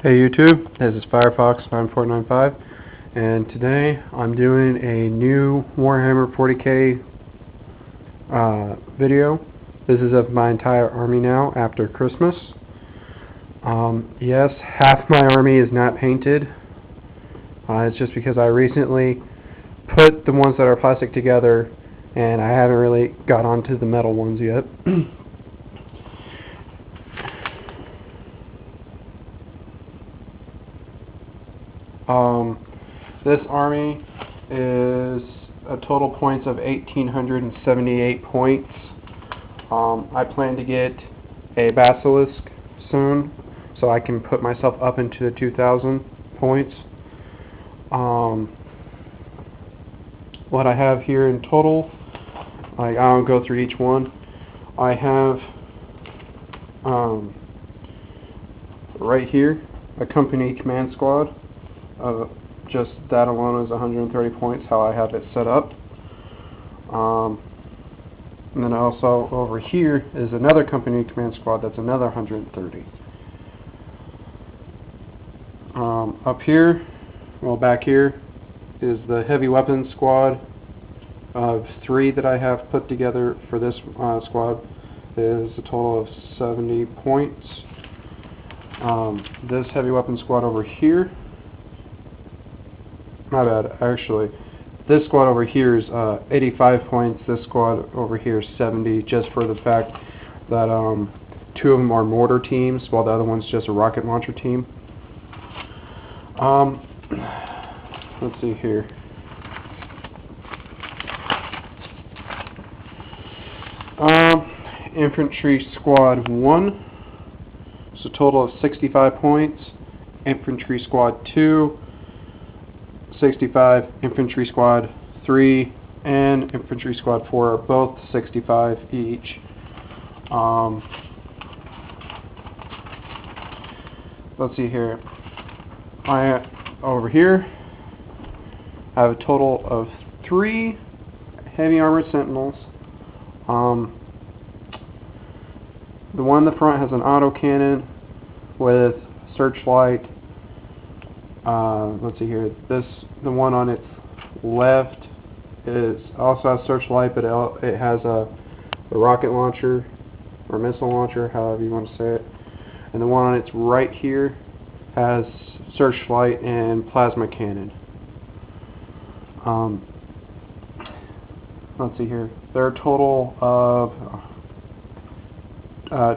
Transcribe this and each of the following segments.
Hey YouTube, this is Firefox9495, and today I'm doing a new Warhammer 40k video. This is of my entire army now after Christmas. Yes, half my army is not painted. It's just because I recently put the ones that are plastic together and I haven't really got onto the metal ones yet. This army is a total points of 1,878 points. I plan to get a basilisk soon, so I can put myself up into the 2,000 points. What I have here in total, I won't go through each one. I have right here a company command squad. Just that alone is 130 points, how I have it set up. And then also over here is another company command squad that's another 130. Up here, well back here, is the heavy weapons squad of 3 that I have put together for this squad. Is a total of 70 points. This heavy weapons squad over here, my bad, actually, this squad over here is 85 points, this squad over here is 70, just for the fact that 2 of them are mortar teams, while the other one's just a rocket launcher team. Let's see here. Infantry squad 1, it's a total of 65 points. Infantry squad 2, 65, Infantry Squad 3 and Infantry Squad 4 are both 65 each. Let's see here. Over here I have a total of 3 heavy armored sentinels. The one in the front has an autocannon with searchlight. Let's see here. The one on its left is also has searchlight, but it has a rocket launcher or missile launcher, however you want to say it. And the one on its right here has searchlight and plasma cannon. Let's see here. There are a total of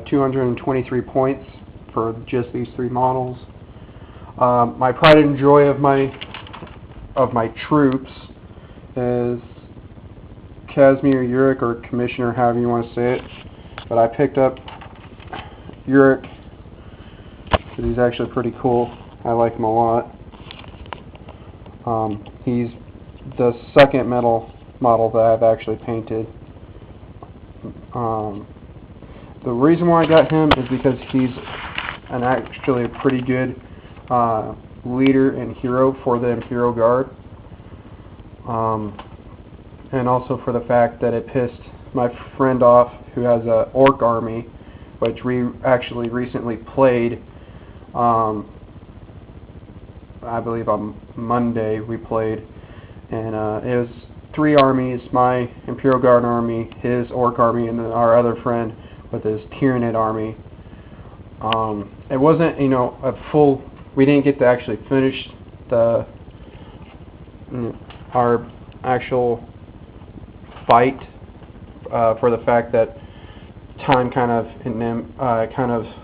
223 points for just these 3 models. My pride and joy of my troops is Casimir Uric, or Commissioner, however you want to say it. But I picked up Uric because he's actually pretty cool. I like him a lot. He's the second metal model that I've actually painted. The reason why I got him is because he's actually a pretty good leader and hero for the Imperial Guard, and also for the fact that it pissed my friend off who has an orc army, which we actually recently played. I believe on Monday we played, and it was 3 armies: my Imperial Guard army, his orc army, and then our other friend with his Tyranid army. It wasn't, a full. We didn't get to actually finish our actual fight for the fact that time kind of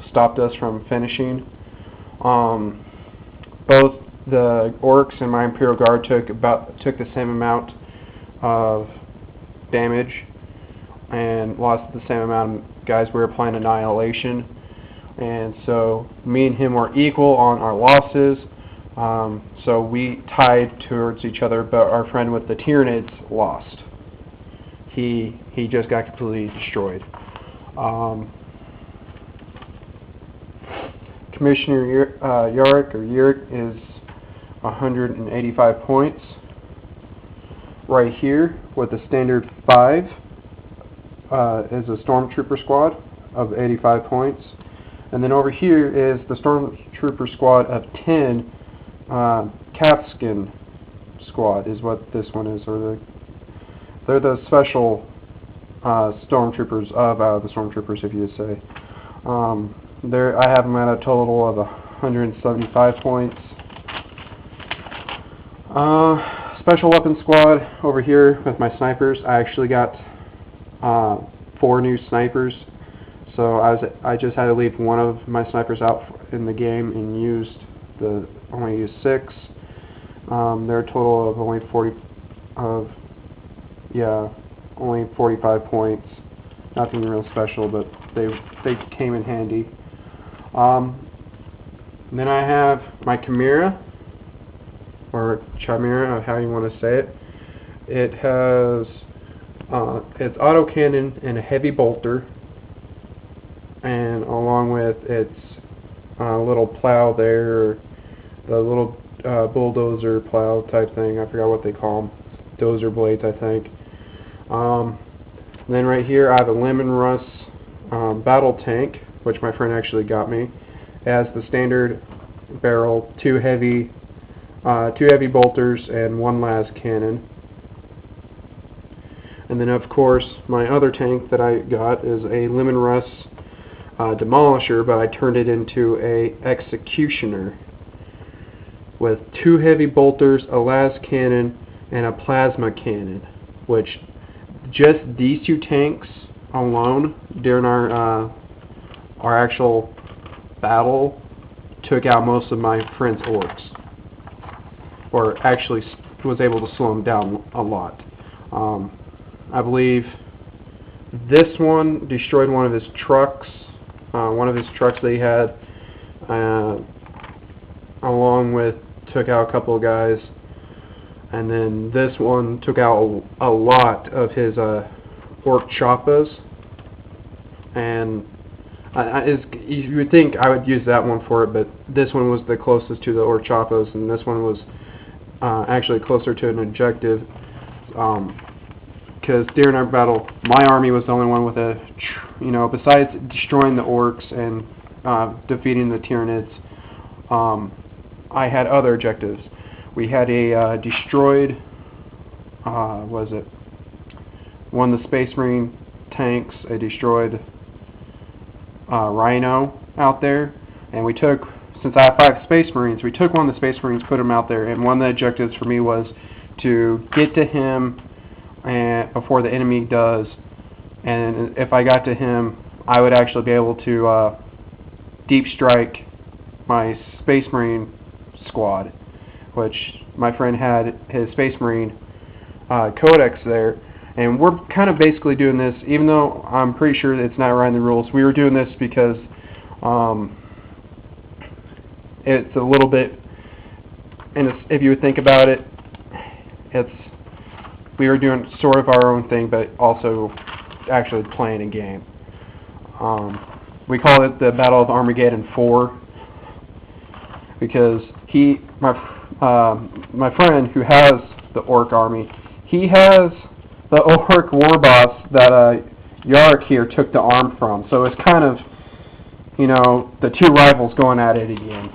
stopped us from finishing. Both the orcs and my Imperial Guard took the same amount of damage and lost the same amount of guys. We were playing Annihilation. And so me and him were equal on our losses, so we tied towards each other, but our friend with the Tyranids lost. He just got completely destroyed. Commissioner Uric is 185 points. Right here with the standard 5 is a Stormtrooper squad of 85 points. And then over here is the Stormtrooper squad of 10, calfskin squad is what this one is, or they're the special Stormtroopers of the Stormtroopers, if you would say. I have them at a total of 175 points. Special weapons squad over here with my snipers. I actually got 4 new snipers, so I just had to leave one of my snipers out in the game and only used 6. They're a total of only 45 points. Nothing real special, but they came in handy. Then I have my Chimera, or Chimera, how you want to say it. It has its autocannon and a heavy bolter, and along with its little plow there, the little bulldozer plow type thing. I forgot what they call them. Dozer blades, I think. Then right here I have a Lemon Russ battle tank, which my friend actually got me. It has the standard barrel, 2 heavy bolters, and 1 las cannon. And then of course my other tank that I got is a Lemon Russ Demolisher, but I turned it into a Executioner with 2 heavy bolters, a las cannon, and a plasma cannon, which just these 2 tanks alone during our actual battle took out most of my friend's orcs, or actually was able to slow them down a lot. I believe this one destroyed one of his trucks, that he had, along with took out a couple of guys, and then this one took out a lot of his orc choppas. And you would think I would use that one for it, but this one was the closest to the orc choppas, and this one was actually closer to an objective, because during our battle my army was the only one with besides destroying the orcs and defeating the Tyranids, I had other objectives. We had a destroyed, one of the Space Marine tanks, a destroyed Rhino out there, and we took, since I have 5 Space Marines, we took one of the Space Marines, put him out there, and one of the objectives for me was to get to him before the enemy does, and if I got to him, I would actually be able to deep strike my Space Marine squad, which my friend had his Space Marine Codex there. And we're kind of basically doing this, even though I'm pretty sure that it's not right in the rules. We were doing this because it's a little bit, and if you would think about it, we were doing sort of our own thing, but also actually playing a game. We call it the Battle of Armageddon 4 because my friend who has the orc army, he has the orc war boss that Yarrick here took the arm from. So it's kind of, the 2 rivals going at it again.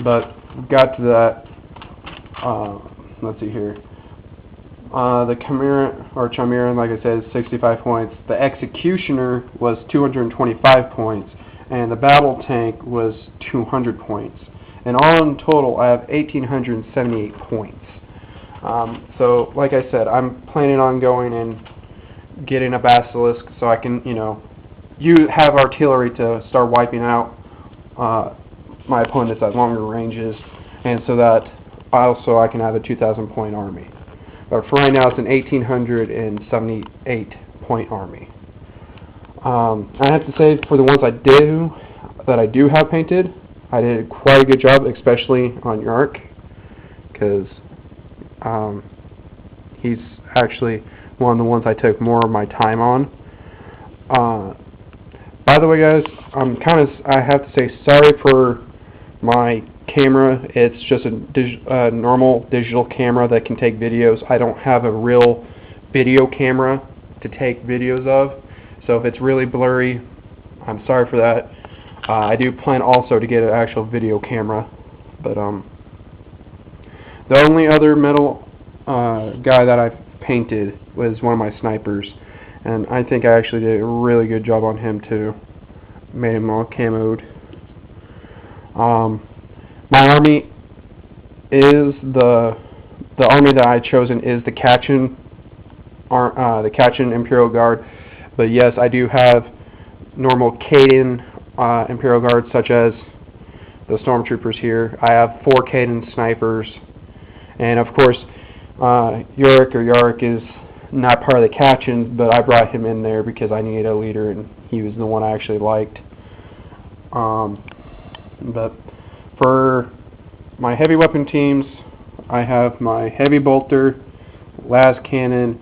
But got to that. Let's see here. The Chimera, like I said, is 65 points. The Executioner was 225 points, and the Battle Tank was 200 points. And all in total, I have 1,878 points. So, like I said, I'm planning on going and getting a Basilisk so I can, have artillery to start wiping out my opponents at longer ranges, and so that also I can have a 2,000 point army. But for right now, it's an 1,878 point army. I have to say, for the ones I do have painted, I did quite a good job, especially on Yarrick, because he's actually one of the ones I took more of my time on. By the way, guys, I have to say sorry for my camera. It's just a normal digital camera that can take videos. I don't have a real video camera to take videos of, So if it's really blurry, I'm sorry for that. I do plan also to get an actual video camera, but the only other metal guy that I've painted was one of my snipers, and I think I actually did a really good job on him too. Made him all camoed. My army is the army that I chosen is the Kachin Imperial Guard, but yes, I do have normal Caden Imperial Guards, such as the Stormtroopers here. I have 4 Caden snipers, and of course, Yorick is not part of the Kachin, but I brought him in there because I needed a leader, and he was the one I actually liked. But for my heavy weapon teams, I have my heavy bolter, las cannon,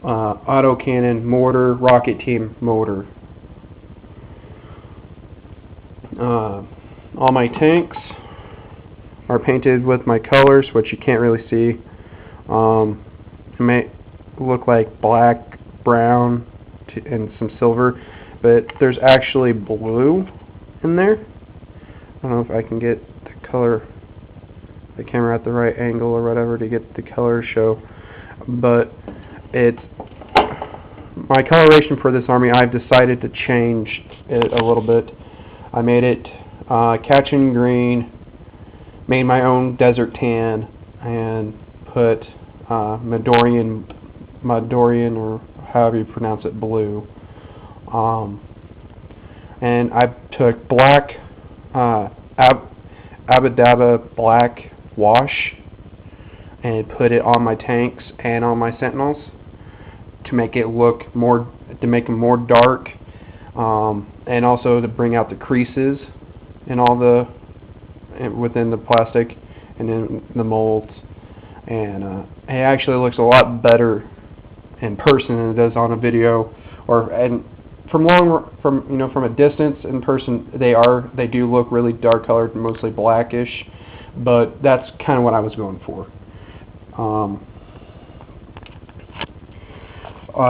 auto cannon, mortar, rocket team, motor. All my tanks are painted with my colors, which you can't really see. It may look like black, brown, and some silver, but there's actually blue in there. I don't know if I can get the color, the camera at the right angle or whatever to get the color show, but it's my coloration for this army. I've decided to change it a little bit. I made it Kachin green, made my own desert tan, and put Madorian or however you pronounce it, blue. And I took black Abadaba black wash and put it on my tanks and on my sentinels to make it look more, to make them more dark, and also to bring out the creases in all the within the plastic and in the molds. And it actually looks a lot better in person than it does on a video, and from a distance. In person they do look really dark colored, mostly blackish, but that's kind of what I was going for.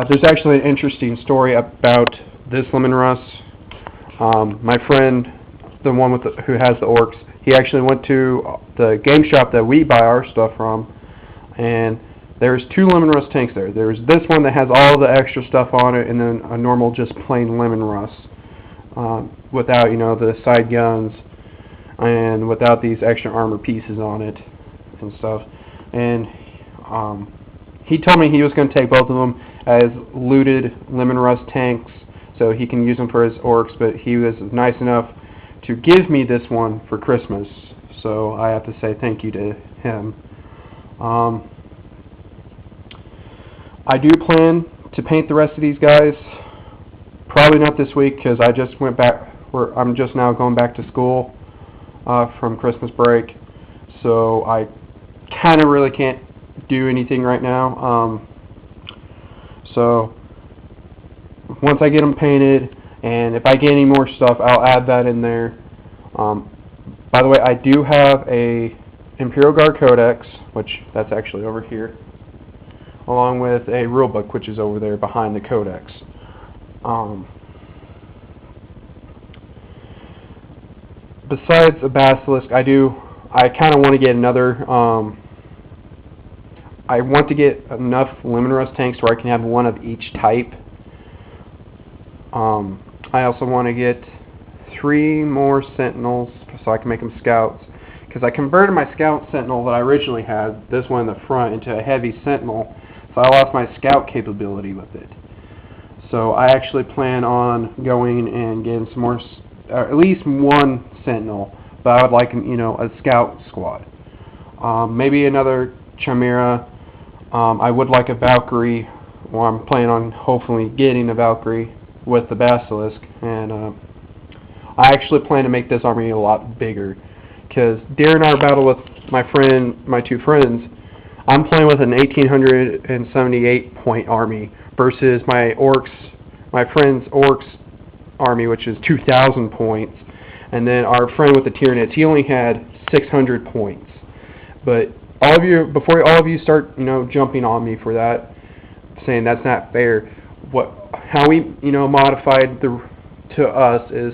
There's actually an interesting story about this Lemon Russ. My friend, the one who has the orcs, he actually went to the game shop that we buy our stuff from, and there's 2 Lemon Russ tanks there. There's this one that has all the extra stuff on it, and then a normal just plain Lemon Russ, without the side guns and without these extra armor pieces on it and stuff. And he told me he was going to take both of them as looted Lemon Russ tanks so he can use them for his orcs, but he was nice enough to give me this one for Christmas, so I have to say thank you to him. I do plan to paint the rest of these guys. Probably not this week because I just went back. I'm just now going back to school from Christmas break, so I kind of really can't do anything right now. So once I get them painted, and if I get any more stuff, I'll add that in there. By the way, I do have a Imperial Guard Codex, which that's actually over here, along with a rulebook, which is over there behind the Codex. Besides a Basilisk, I kind of want to get another. I want to get enough Lemon Russ tanks where I can have one of each type. I also want to get 3 more Sentinels so I can make them Scouts, because I converted my Scout Sentinel that I originally had, this one in the front, into a heavy Sentinel, so I lost my Scout capability with it. So I actually plan on going and getting some more, at least 1 Sentinel, but I would like a Scout squad. Maybe another Chimera. I would like a Valkyrie. Well, I'm planning on hopefully getting a Valkyrie with the Basilisk, and I actually plan to make this army a lot bigger, because during our battle with my 2 friends, I'm playing with an 1878 point army versus my friend's orcs army, which is 2,000 points, and then our friend with the Tyranids, he only had 600 points. But before all of you start jumping on me for that, saying that's not fair, how we modified to us is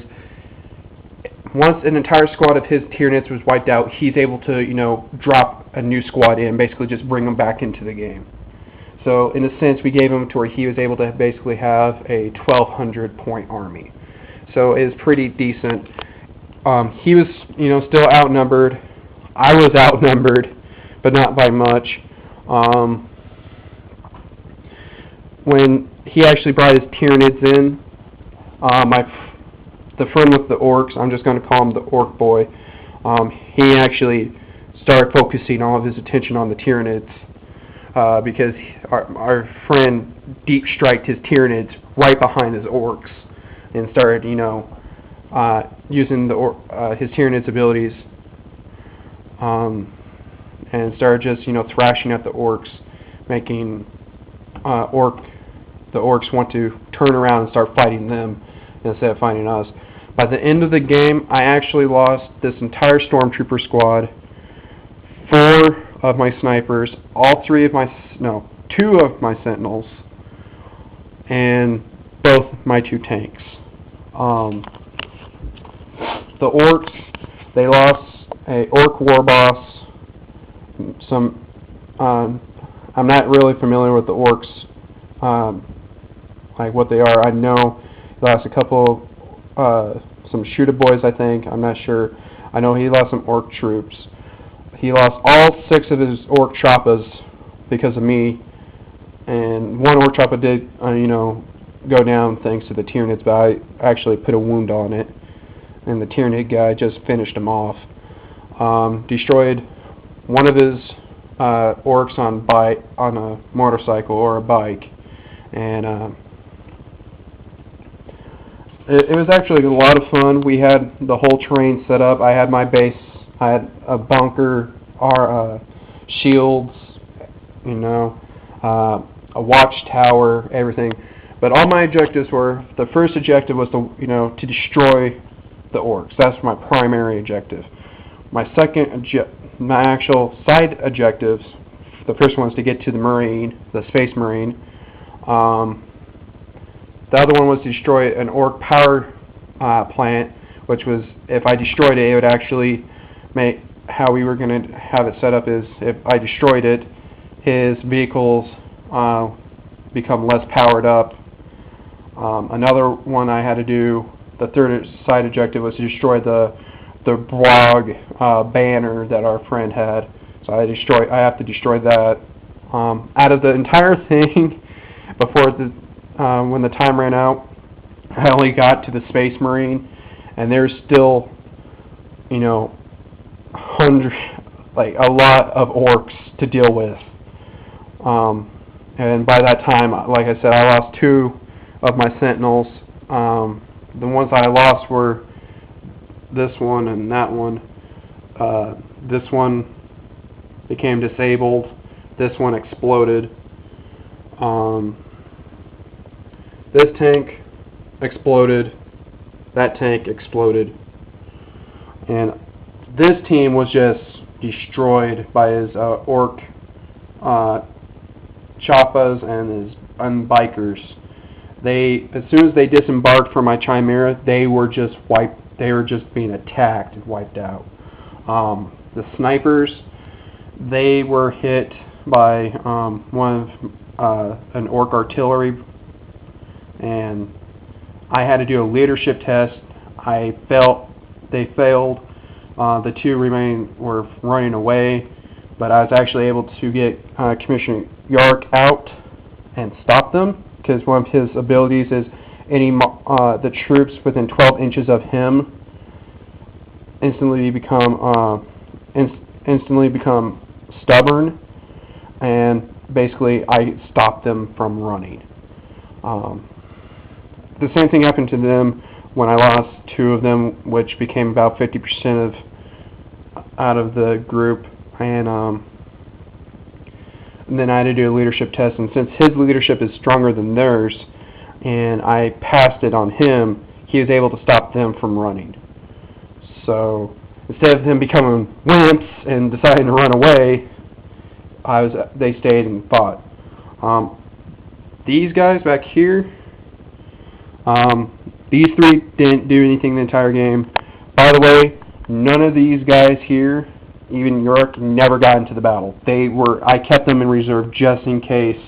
once an entire squad of his Tyranids was wiped out, he's able to drop a new squad in, basically just bring them back into the game. So in a sense, we gave him to where he was able to basically have a 1,200 point army. So it was pretty decent. He was still outnumbered. I was outnumbered, but not by much. When he actually brought his Tyranids in, the friend with the orcs, I'm just going to call him the orc boy, he actually started focusing all of his attention on the Tyranids because our friend deep striked his Tyranids right behind his orcs and started using his Tyranids abilities and started just thrashing at the orcs, making the orcs want to turn around and start fighting them instead of fighting us. By the end of the game, I actually lost this entire stormtrooper squad, 4 of my snipers, two of my sentinels, and both my 2 tanks. The orcs, they lost a orc war boss. I'm not really familiar with the orcs, like what they are. I know he lost a couple, some shooter boys, I think. I'm not sure. I know he lost some orc troops. He lost all 6 of his orc choppas because of me, and one orc choppa did, go down thanks to the Tyranids, but I actually put a wound on it, and the Tyranid guy just finished him off. Destroyed one of his orcs on a motorcycle or a bike, and it was actually a lot of fun. We had the whole terrain set up. I had my base. I had a bunker, our shields, a watchtower, everything. But all my objectives were, the first objective was to destroy the orcs. That's my primary objective. My actual side objectives, the first one was to get to the Space Marine. The other one was to destroy an orc power plant, which was, if I destroyed it, it would actually make, how we were going to have it set up is, if I destroyed it, his vehicles become less powered up. Another one I had to do, the third side objective, was to destroy the blog banner that our friend had. So I have to destroy that. Out of the entire thing, before when the time ran out, I only got to the Space Marine, and there's still, a lot of orcs to deal with. And by that time, like I said, I lost 2 of my sentinels. The ones I lost were this one and that one. This one became disabled. This one exploded. This tank exploded. That tank exploded. And this team was just destroyed by his orc choppas and his bikers. As soon as they disembarked from my Chimera, they were just wiped. They were just being attacked and wiped out. The snipers, they were hit by an orc artillery, and I had to do a leadership test. I felt they failed. The 2 remaining were running away, but I was actually able to get Commissioner Yark out and stop them, because one of his abilities is the troops within 12 inches of him instantly become stubborn, and basically I stopped them from running. The same thing happened to them when I lost 2 of them, which became about 50% out of the group, and then I had to do a leadership test, and since his leadership is stronger than theirs, and I passed it on him, he was able to stop them from running. So instead of them becoming wimps and deciding to run away, they stayed and fought. These guys back here, these three didn't do anything the entire game. By the way, none of these guys here, even York, never got into the battle. I kept them in reserve just in case.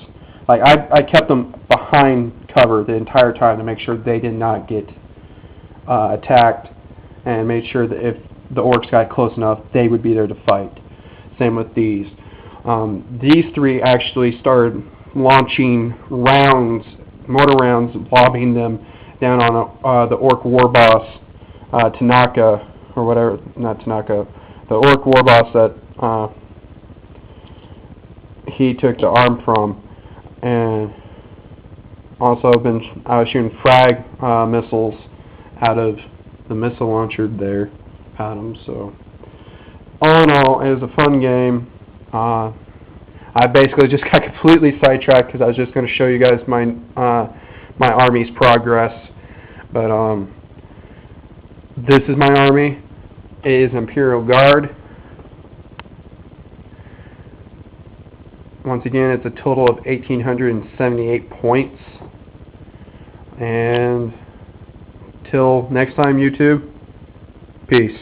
Like, I kept them behind cover the entire time to make sure they did not get attacked, and made sure that if the orcs got close enough, they would be there to fight. Same with these. These three actually started launching rounds, mortar rounds, lobbing them down on the orc war boss, Tanaka, or whatever, not Tanaka, the orc war boss that he took the arm from. And also I was shooting frag missiles out of the missile launcher there at him. So all in all, it was a fun game. I basically just got completely sidetracked because I was just going to show you guys my my army's progress. But this is my army. It is Imperial Guard. Once again, it's a total of 1,878 points. And till next time, YouTube, peace.